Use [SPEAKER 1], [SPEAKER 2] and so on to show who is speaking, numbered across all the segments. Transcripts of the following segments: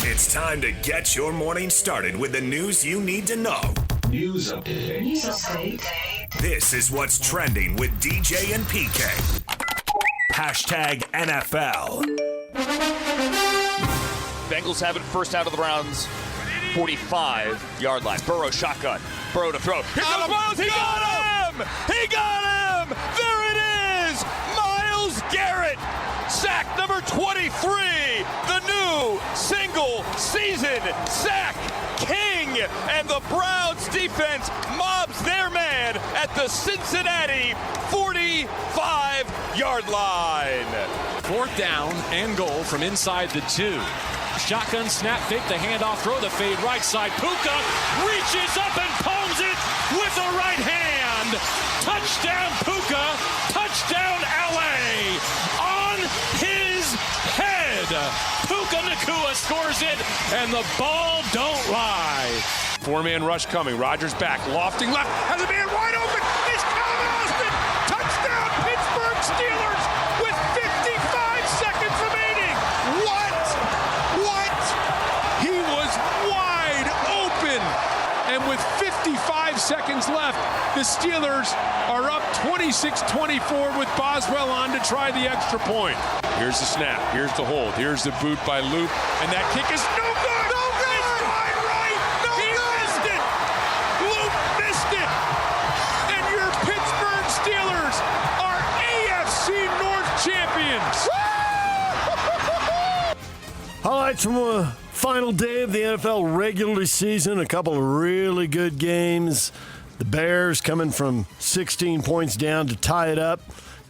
[SPEAKER 1] It's time to get your morning started with the news you need to know.
[SPEAKER 2] News update.
[SPEAKER 1] This is what's trending with DJ and PK. Hashtag NFL.
[SPEAKER 3] Bengals have it first out of the Browns' 45-yard line. Burrow shotgun. Burrow to throw. Here comes Miles. He got him! He got him! There it is! Myles Garrett. Sack number 23. The new single-season sack king. And the Browns defense mobs their man at the Cincinnati 45-yard line.
[SPEAKER 4] Fourth down and goal from inside the 2. Shotgun snap, fake the handoff, throw the fade right side. Puka reaches up and palms it with the right hand. Touchdown Puka, touchdown LA on his head. Puka Nacua scores it and the ball don't lie.
[SPEAKER 5] Four-man rush coming. Rodgers back, lofting left, has a man wide open. It's Calvin Austin. Touchdown Pittsburgh Steelers with 55 seconds remaining. What? He was wide open. And with 55 seconds left, the Steelers are up 26-24 with Boswell on to try the extra point. Here's the snap. Here's the hold. Here's the boot by Loop. And that kick is no good. No good. It's wide right. No he good. Missed it. Loop missed it. And your Pittsburgh Steelers are AFC North champions.
[SPEAKER 6] Highlights from the final day of the NFL regular season. A couple of really good games. The Bears coming from 16 points down to tie it up,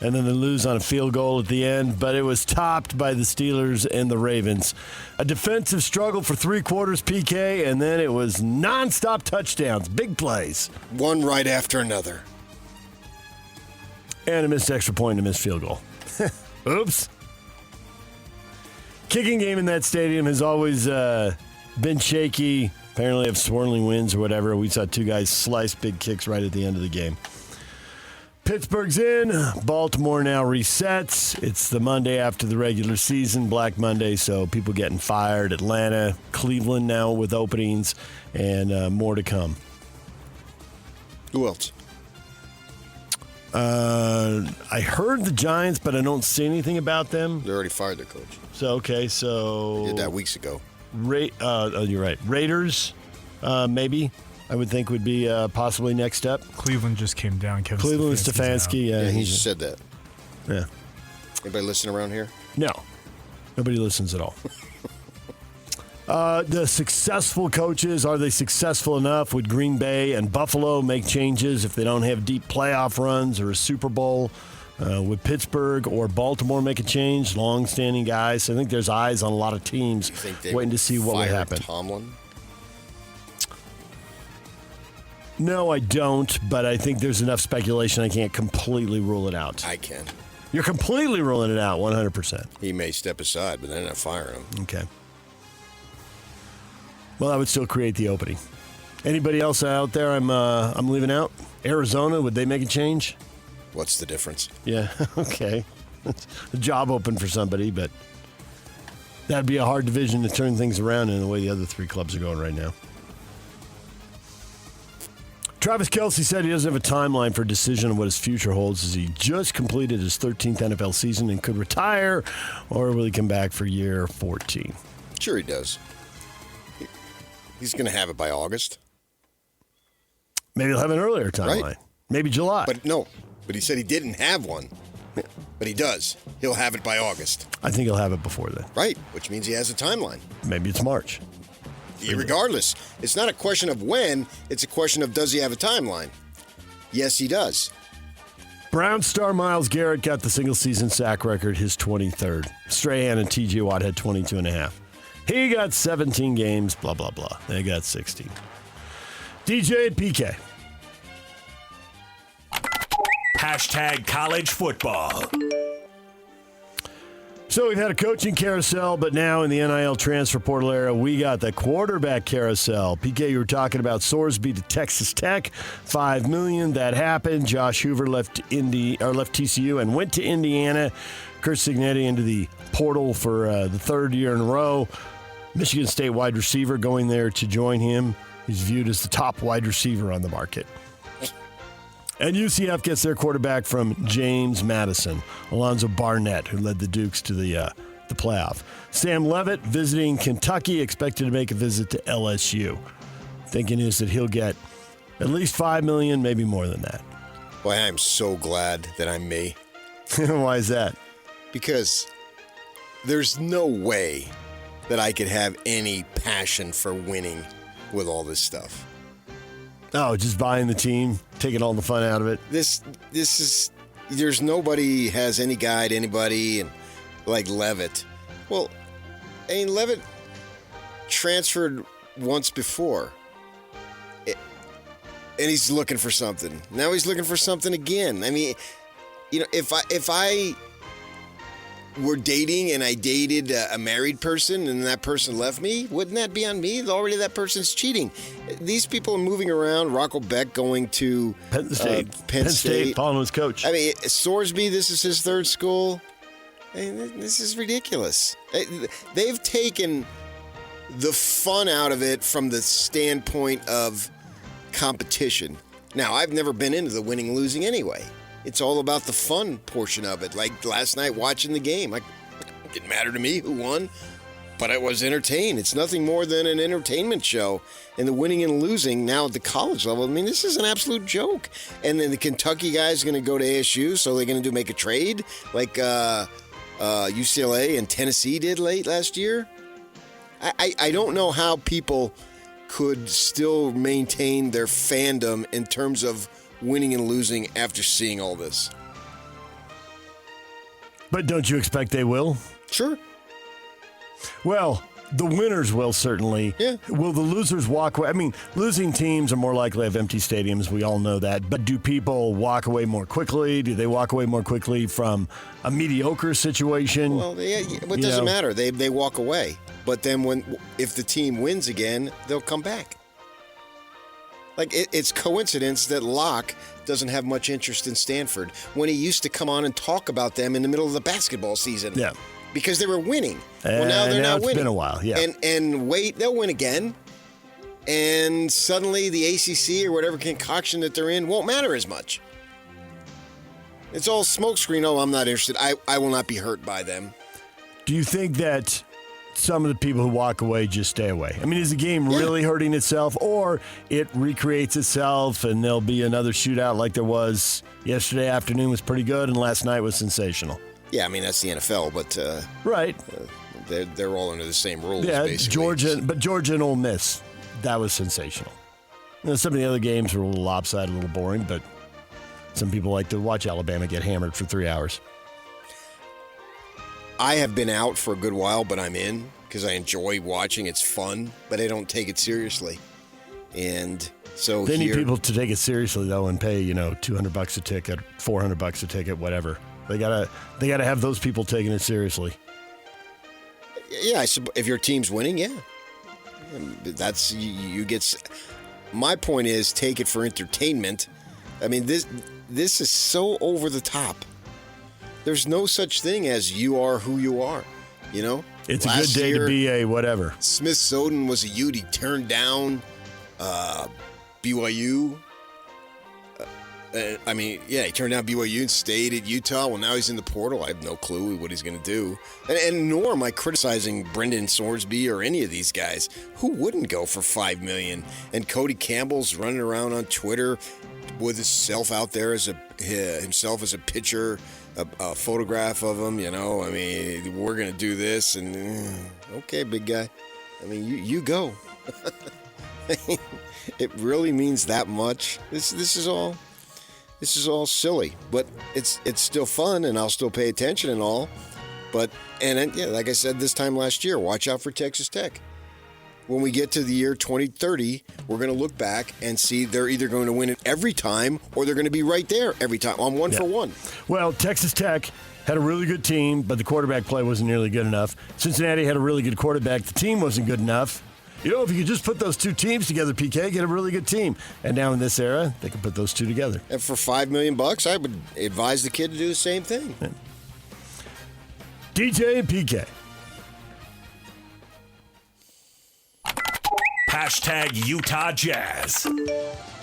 [SPEAKER 6] and then they lose on a field goal at the end. But it was topped by the Steelers and the Ravens. A defensive struggle for 3 quarters, PK, and then it was nonstop touchdowns, big plays.
[SPEAKER 7] One right after another.
[SPEAKER 6] And a missed extra point and a missed field goal. Oops. Kicking game in that stadium has always been shaky. Apparently have swirling winds or whatever. We saw 2 guys slice big kicks right at the end of the game. Pittsburgh's in. Baltimore now resets. It's the Monday after the regular season, Black Monday, so people getting fired. Atlanta, Cleveland now with openings, and more to come.
[SPEAKER 7] Who else?
[SPEAKER 6] I heard the Giants, but I don't see anything about them.
[SPEAKER 7] They already fired their coach.
[SPEAKER 6] So, okay, so...
[SPEAKER 7] They did that weeks ago.
[SPEAKER 6] You're right. Raiders, maybe, I would think would be possibly next up.
[SPEAKER 8] Cleveland just came down.
[SPEAKER 6] Cleveland Stefanski.
[SPEAKER 7] Yeah, he just said that.
[SPEAKER 6] Yeah.
[SPEAKER 7] Anybody listening around here?
[SPEAKER 6] No. Nobody listens at all. The successful coaches, are they successful enough? Would Green Bay and Buffalo make changes if they don't have deep playoff runs or a Super Bowl? Would Pittsburgh or Baltimore make a change? Long-standing guys. I think there's eyes on a lot of teams waiting to see what would happen.
[SPEAKER 7] Tomlin?
[SPEAKER 6] No, I don't, but I think there's enough speculation I can't completely rule it out.
[SPEAKER 7] I can.
[SPEAKER 6] You're completely ruling it out, 100%.
[SPEAKER 7] He may step aside, but they're not firing him.
[SPEAKER 6] Okay. Well, that would still create the opening. Anybody else out there I'm leaving out? Arizona, would they make a change?
[SPEAKER 7] What's the difference?
[SPEAKER 6] Yeah, okay. It's a job open for somebody, but that'd be a hard division to turn things around in the way the other 3 clubs are going right now. Travis Kelce said he doesn't have a timeline for a decision on what his future holds, as he just completed his 13th NFL season and could retire, or will he come back for year 14?
[SPEAKER 7] Sure he does. He's going to have it by August.
[SPEAKER 6] Maybe he'll have an earlier timeline.
[SPEAKER 7] Right.
[SPEAKER 6] Maybe July.
[SPEAKER 7] But he said he didn't have one. But he does. He'll have it by August.
[SPEAKER 6] I think he'll have it before then.
[SPEAKER 7] Right, which means he has a timeline.
[SPEAKER 6] Maybe it's March.
[SPEAKER 7] Regardless, it's not a question of when, it's a question of does he have a timeline? Yes, he does.
[SPEAKER 6] Brown star Myles Garrett got the single-season sack record, his 23rd. Strahan and T.J. Watt had 22.5. He got 17 games, blah, blah, blah. They got 16. DJ and PK.
[SPEAKER 1] Hashtag college football.
[SPEAKER 6] So we've had a coaching carousel, but now in the NIL transfer portal era, we got the quarterback carousel. PK, you were talking about Sorsby to Texas Tech, $5 million. That happened. Josh Hoover left TCU and went to Indiana. Kurt Cignetti into the portal for the 3rd year in a row. Michigan State wide receiver going there to join him. He's viewed as the top wide receiver on the market. And UCF gets their quarterback from James Madison, Alonzo Barnett, who led the Dukes to the playoff. Sam Levitt visiting Kentucky, expected to make a visit to LSU. Thinking is that he'll get at least $5 million, maybe more than that.
[SPEAKER 7] Boy, I'm so glad that I'm me.
[SPEAKER 6] Why is that?
[SPEAKER 7] Because there's no way that I could have any passion for winning with all this stuff.
[SPEAKER 6] Oh, just buying the team, taking all the fun out of it.
[SPEAKER 7] This is, there's nobody has any guide, anybody, and like Levitt. Well, I mean, Levitt transferred once before. And he's looking for something. Now he's looking for something again. I mean, you know, if I were dating and I dated a married person and that person left me, wouldn't that be on me? Already that person's cheating. These people are moving around. Rocco Beck going to
[SPEAKER 6] Penn State.
[SPEAKER 7] Penn State.
[SPEAKER 6] Following his coach.
[SPEAKER 7] I mean, Sorsby, this is his third school. I mean, this is ridiculous. They've taken the fun out of it from the standpoint of competition. Now, I've never been into the winning losing anyway. It's all about the fun portion of it. Like last night watching the game, it didn't matter to me who won, but I was entertained. It's nothing more than an entertainment show. And the winning and losing now at the college level, I mean, this is an absolute joke. And then the Kentucky guy's going to go to ASU, so they're going to make a trade like UCLA and Tennessee did late last year. I don't know how people could still maintain their fandom in terms of winning and losing after seeing all this.
[SPEAKER 6] But don't you expect they will?
[SPEAKER 7] Sure.
[SPEAKER 6] Well, the winners will certainly.
[SPEAKER 7] Yeah.
[SPEAKER 6] Will the losers walk away? I mean, losing teams are more likely to have empty stadiums. We all know that. But do people walk away more quickly? Do they walk away more quickly from a mediocre situation?
[SPEAKER 7] Well, yeah, it doesn't matter. They walk away. But then if the team wins again, they'll come back. Like, it's coincidence that Locke doesn't have much interest in Stanford when he used to come on and talk about them in the middle of the basketball season.
[SPEAKER 6] Yeah.
[SPEAKER 7] Because they were winning. Well, now they're not winning.
[SPEAKER 6] It's been a while, yeah.
[SPEAKER 7] And wait, they'll win again. And suddenly the ACC or whatever concoction that they're in won't matter as much. It's all smokescreen. Oh, I'm not interested. I will not be hurt by them.
[SPEAKER 6] Do you think that some of the people who walk away just stay away? I mean, is the game really hurting itself, or it recreates itself and there'll be another shootout like there was yesterday afternoon was pretty good and last night was sensational?
[SPEAKER 7] Yeah, I mean, that's the NFL, but
[SPEAKER 6] right.
[SPEAKER 7] They're all under the same rules,
[SPEAKER 6] yeah,
[SPEAKER 7] basically.
[SPEAKER 6] Georgia and Ole Miss, that was sensational. You know, some of the other games were a little lopsided, a little boring, but some people like to watch Alabama get hammered for 3 hours.
[SPEAKER 7] I have been out for a good while, but I'm in because I enjoy watching. It's fun, but I don't take it seriously. And so
[SPEAKER 6] they need people to take it seriously, though, and pay, $200 a ticket, $400 a ticket, whatever. They gotta have those people taking it seriously.
[SPEAKER 7] Yeah, if your team's winning, yeah. That's you get. My point is, take it for entertainment. I mean, this is so over the top. There's no such thing as you are who you are,
[SPEAKER 6] It's a good day to be a whatever.
[SPEAKER 7] Smith Soden was a Ute. He turned down BYU. He turned down BYU and stayed at Utah. Well, now he's in the portal. I have no clue what he's going to do. And nor am I criticizing Brendan Sorsby or any of these guys. Who wouldn't go for $5 million? And Cody Campbell's running around on Twitter with himself out there as a pitcher. A photograph of him, I mean, we're going to do this, and okay, big guy. I mean, you go. It really means that much. This is all silly, but it's still fun, and I'll still pay attention and all. But like I said this time last year, watch out for Texas Tech. When we get to the year 2030, we're going to look back and see they're either going to win it every time or they're going to be right there every time on one for one.
[SPEAKER 6] Well, Texas Tech had a really good team, but the quarterback play wasn't nearly good enough. Cincinnati had a really good quarterback. The team wasn't good enough. If you could just put those two teams together, PK, get a really good team. And now in this era, they can put those two together.
[SPEAKER 7] And for $5 million, I would advise the kid to do the same thing.
[SPEAKER 6] Yeah. DJ and PK.
[SPEAKER 1] Hashtag Utah Jazz.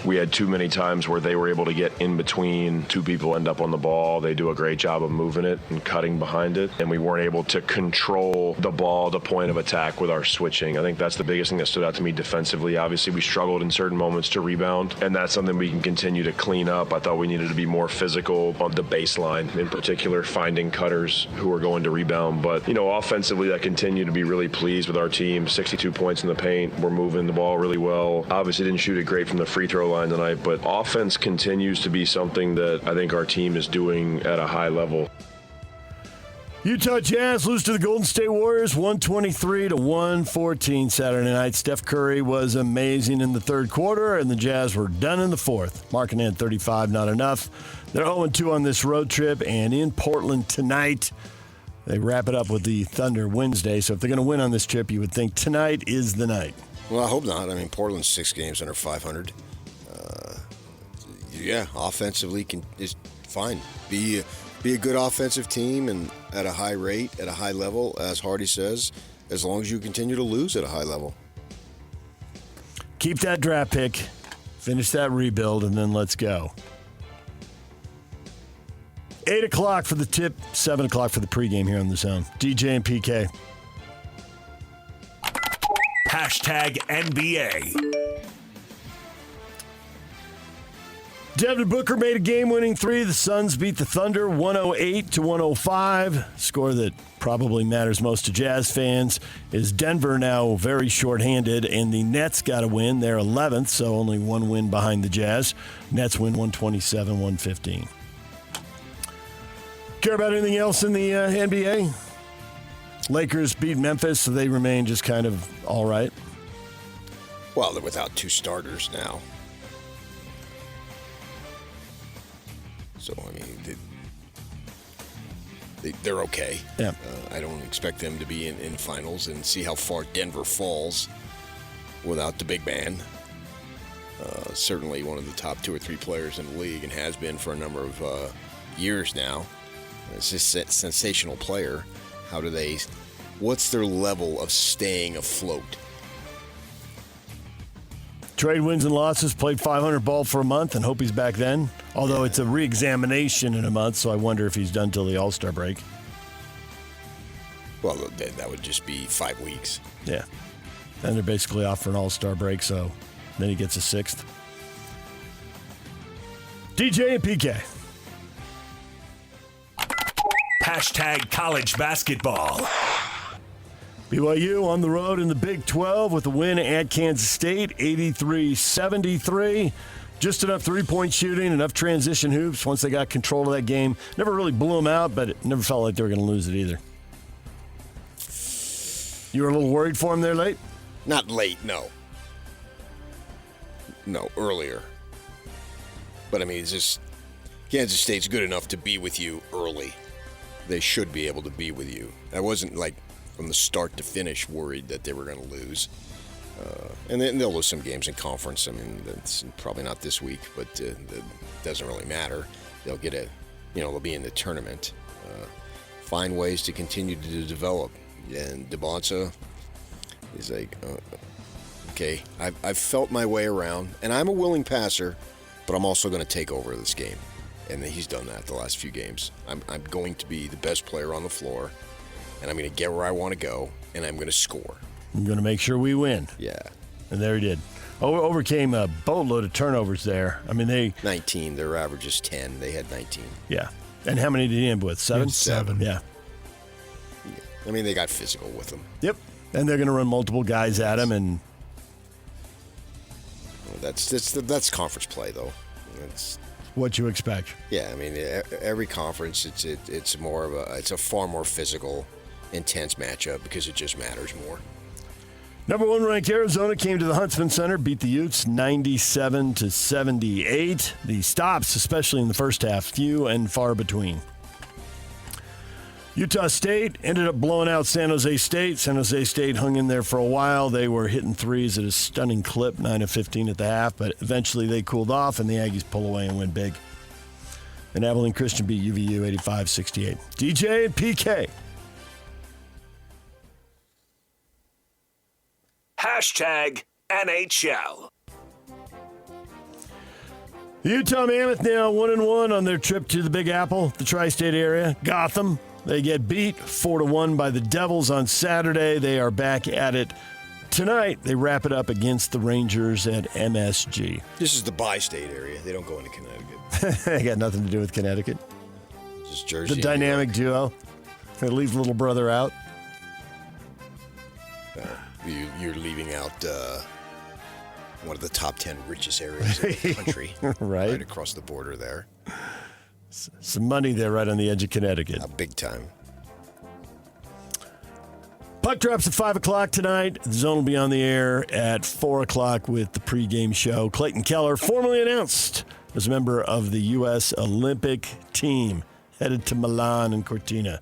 [SPEAKER 8] We had too many times where they were able to get in between two people, end up on the ball. They do a great job of moving it and cutting behind it. And we weren't able to control the ball, the point of attack with our switching. I think that's the biggest thing that stood out to me defensively. Obviously, we struggled in certain moments to rebound, and that's something we can continue to clean up. I thought we needed to be more physical on the baseline, in particular, finding cutters who are going to rebound. But, offensively, I continue to be really pleased with our team. 62 points in the paint. We're moving the ball really well. Obviously, didn't shoot it great from the free throw line tonight, but offense continues to be something that I think our team is doing at a high level.
[SPEAKER 6] Utah Jazz lose to the Golden State Warriors 123-114 Saturday night. Steph Curry was amazing in the third quarter, and the Jazz were done in the fourth. Marking in 35, not enough. They're 0-2 on this road trip, and in Portland tonight, they wrap it up with the Thunder Wednesday. So if they're going to win on this trip, you would think tonight is the night.
[SPEAKER 7] Well, I hope not. I mean, Portland's 6 games under 500. Offensively is fine. Be a good offensive team and at a high rate, at a high level, as Hardy says, as long as you continue to lose at a high level.
[SPEAKER 6] Keep that draft pick, finish that rebuild, and then let's go. 8 o'clock for the tip, 7 o'clock for the pregame here on The Zone. DJ and PK.
[SPEAKER 1] Hashtag NBA.
[SPEAKER 6] Devin Booker made a game-winning three. The Suns beat the Thunder 108-105. Score that probably matters most to Jazz fans is Denver now very shorthanded, and the Nets got a win. They're 11th, so only one win behind the Jazz. Nets win 127-115. Care about anything else in the NBA? Lakers beat Memphis, so they remain just kind of all right.
[SPEAKER 7] Well, they're without 2 starters now. So, I mean, they're okay.
[SPEAKER 6] Yeah.
[SPEAKER 7] I don't expect them to be in finals, and see how far Denver falls without the big man. Certainly one of the top 2 or 3 players in the league, and has been for a number of years now. It's just a sensational player. What's their level of staying afloat?
[SPEAKER 6] Trade wins and losses, played 500 ball for a month, and hope he's back then. Although it's a re-examination in a month, so I wonder if he's done till the All-Star break.
[SPEAKER 7] Well, that would just be 5 weeks.
[SPEAKER 6] Yeah. And they're basically off for an All-Star break, so then he gets a 6th. DJ and PK.
[SPEAKER 1] Hashtag college basketball.
[SPEAKER 6] BYU on the road in the Big 12 with a win at Kansas State, 83-73. Just enough three-point shooting, enough transition hoops once they got control of that game. Never really blew them out, but it never felt like they were going to lose it either. You were a little worried for them there late?
[SPEAKER 7] Not late, no. No, earlier. But, I mean, it's just Kansas State's good enough to be with you early. They should be able to be with you. I wasn't, from the start to finish, worried that they were going to lose. And then they'll lose some games in conference. I mean, that's probably not this week, but it doesn't really matter. They'll get they'll be in the tournament. Find ways to continue to develop. And DeBonsa is okay, I've felt my way around, and I'm a willing passer, but I'm also going to take over this game. And he's done that the last few games. I'm going to be the best player on the floor, and I'm going to get where I want to go, and I'm going to score.
[SPEAKER 6] I'm going to make sure we win.
[SPEAKER 7] Yeah.
[SPEAKER 6] And there he did. Overcame a boatload of turnovers there. I mean,
[SPEAKER 7] 19. Their average is 10. They had 19.
[SPEAKER 6] Yeah. And how many did he end with? 7?
[SPEAKER 7] 7.
[SPEAKER 6] Yeah.
[SPEAKER 7] I mean, they got physical with them.
[SPEAKER 6] Yep. And they're going to run multiple guys at him, and
[SPEAKER 7] that's conference play, though. That's
[SPEAKER 6] what you expect.
[SPEAKER 7] Yeah, I mean, every conference, it's a far more physical, intense matchup because it just matters more.
[SPEAKER 6] Number 1 ranked Arizona came to the Huntsman Center, beat the Utes 97-78. The stops, especially in the first half, few and far between. Utah State ended up blowing out San Jose State. San Jose State hung in there for a while. They were hitting threes at a stunning clip, 9 of 15 at the half, but eventually they cooled off, and the Aggies pull away and win big. And Abilene Christian beat UVU 85-68. DJ and PK.
[SPEAKER 1] Hashtag NHL.
[SPEAKER 6] The Utah Mammoth now 1-1 on their trip to the Big Apple, the tri-state area. Gotham, they get beat 4-1 by the Devils on Saturday. They are back at it tonight. They wrap it up against the Rangers at MSG.
[SPEAKER 7] This is the bi-state area. They don't go into Connecticut.
[SPEAKER 6] They got nothing to do with Connecticut.
[SPEAKER 7] Just Jersey.
[SPEAKER 6] The dynamic duo. They leave little brother out.
[SPEAKER 7] You're leaving out one of the top 10 richest areas of the country. Right across the border there.
[SPEAKER 6] Some money there right on the edge of Connecticut.
[SPEAKER 7] Big time.
[SPEAKER 6] Puck drops at 5 o'clock tonight. The Zone will be on the air at 4 o'clock with the pregame show. Clayton Keller, formally announced as a member of the U.S. Olympic team, headed to Milan and Cortina.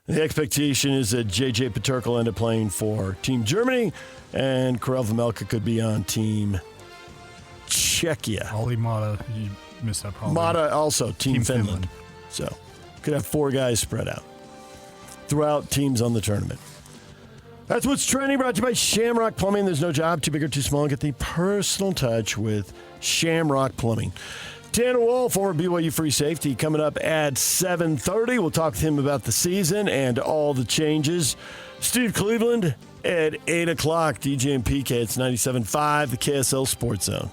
[SPEAKER 6] The expectation is that J.J. Peterka will end up playing for Team Germany, and Karel Vejmelka could be on Team Czechia.
[SPEAKER 9] Olli Mata, you missed that probably.
[SPEAKER 6] Mata also, Team Finland. So, could have 4 guys spread out throughout teams on the tournament. That's what's trending, brought to you by Shamrock Plumbing. There's no job too big or too small. Get the personal touch with Shamrock Plumbing. Tanner Wall, former BYU free safety, coming up at 7:30. We'll talk to him about the season and all the changes. Steve Cleveland at 8 o'clock. DJ and PK, it's 97.5, the KSL Sports Zone.